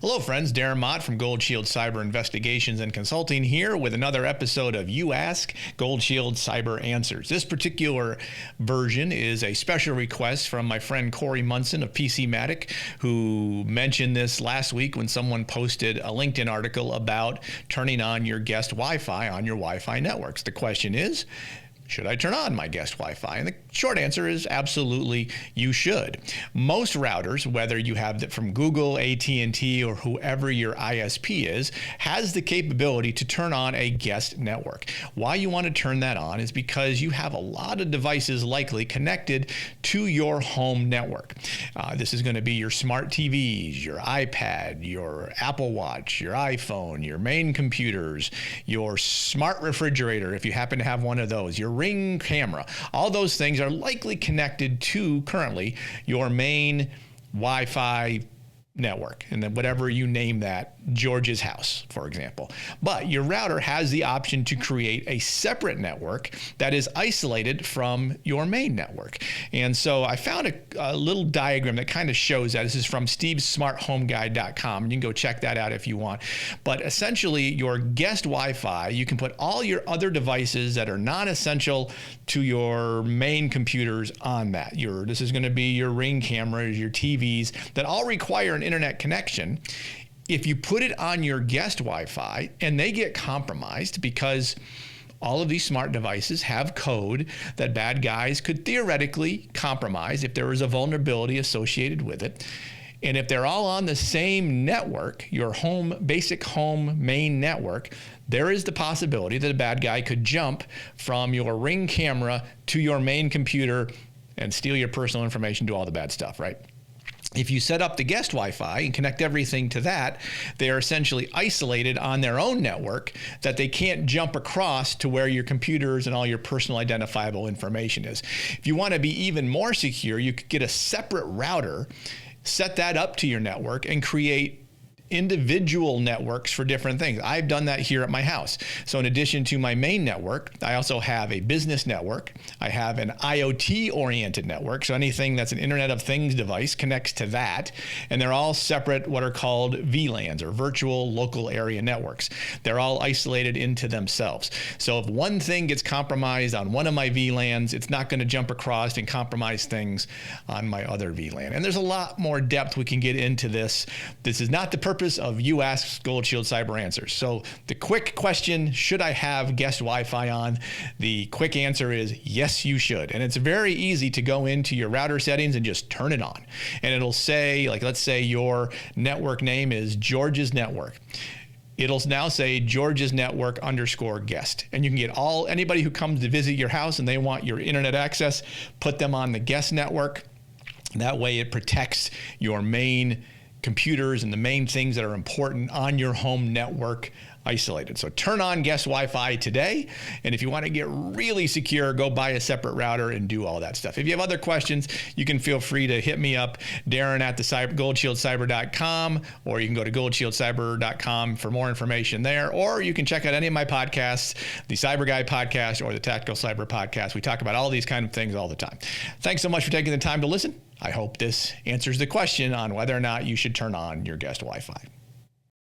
Hello friends, Darren Mott from Gold Shield Cyber Investigations and Consulting here with another episode of You Ask, Gold Shield Cyber Answers. This particular version is a special request from my friend Corey Munson of PCmatic, who mentioned this last week when someone posted a LinkedIn article about turning on your Guest Wi-Fi on your Wi-Fi networks. The question is, should I turn on my Guest Wi-Fi? And the short answer is absolutely you should. Most routers, whether you have it from Google, AT&T, or whoever your ISP is, has the capability to turn on a guest network. Why you want to turn that on is because you have a lot of devices likely connected to your home network. This is going to be your smart TVs, your iPad, your Apple Watch, your iPhone, your main computers, your smart refrigerator, if you happen to have one of those, your Ring camera. All those things are likely connected to currently your main Wi-Fi network, and then whatever you name that, George's house, for example. But your router has the option to create a separate network that is isolated from your main network. And so I found a little diagram that kind of shows that. This is from stevesmarthomeguide.com, and you can go check that out if you want. But essentially, your guest Wi-Fi, you can put all your other devices that are non-essential to your main computers on that. This is going to be your Ring cameras, your TVs, that all require an internet connection. If you put it on your guest Wi-Fi and they get compromised, because all of these smart devices have code that bad guys could theoretically compromise if there was a vulnerability associated with it. And if they're all on the same network, your basic home main network, there is the possibility that a bad guy could jump from your Ring camera to your main computer and steal your personal information, do all the bad stuff, right? If you set up the guest Wi-Fi and connect everything to that, they are essentially isolated on their own network that they can't jump across to where your computers and all your personal identifiable information is. If you want to be even more secure, you could get a separate router, set that up to your network, and create individual networks for different things. I've done that here at my house. So in addition to my main network, I also have a business network. I have an IoT-oriented network. So anything that's an Internet of Things device connects to that. And they're all separate, what are called VLANs, or virtual local area networks. They're all isolated into themselves. So if one thing gets compromised on one of my VLANs, it's not going to jump across and compromise things on my other VLAN. And there's a lot more depth we can get into this. This is not the purpose of You Ask Gold Shield Cyber Answers. So the quick question, should I have guest Wi-Fi on? The quick answer is yes, you should. And it's very easy to go into your router settings and just turn it on. And it'll say, like, let's say your network name is George's Network. It'll now say George's Network _guest. And you can get anybody who comes to visit your house and they want your internet access, put them on the guest network. That way it protects your main computers and the main things that are important on your home network isolated. So turn on guest Wi-Fi today. And if you want to get really secure, go buy a separate router and do all that stuff. If you have other questions, you can feel free to hit me up, Darren at goldshieldcyber.com, or you can go to goldshieldcyber.com for more information there, or you can check out any of my podcasts, the Cyber Guy podcast or the Tactical Cyber podcast. We talk about all these kind of things all the time. Thanks so much for taking the time to listen. I hope this answers the question on whether or not you should turn on your guest Wi-Fi.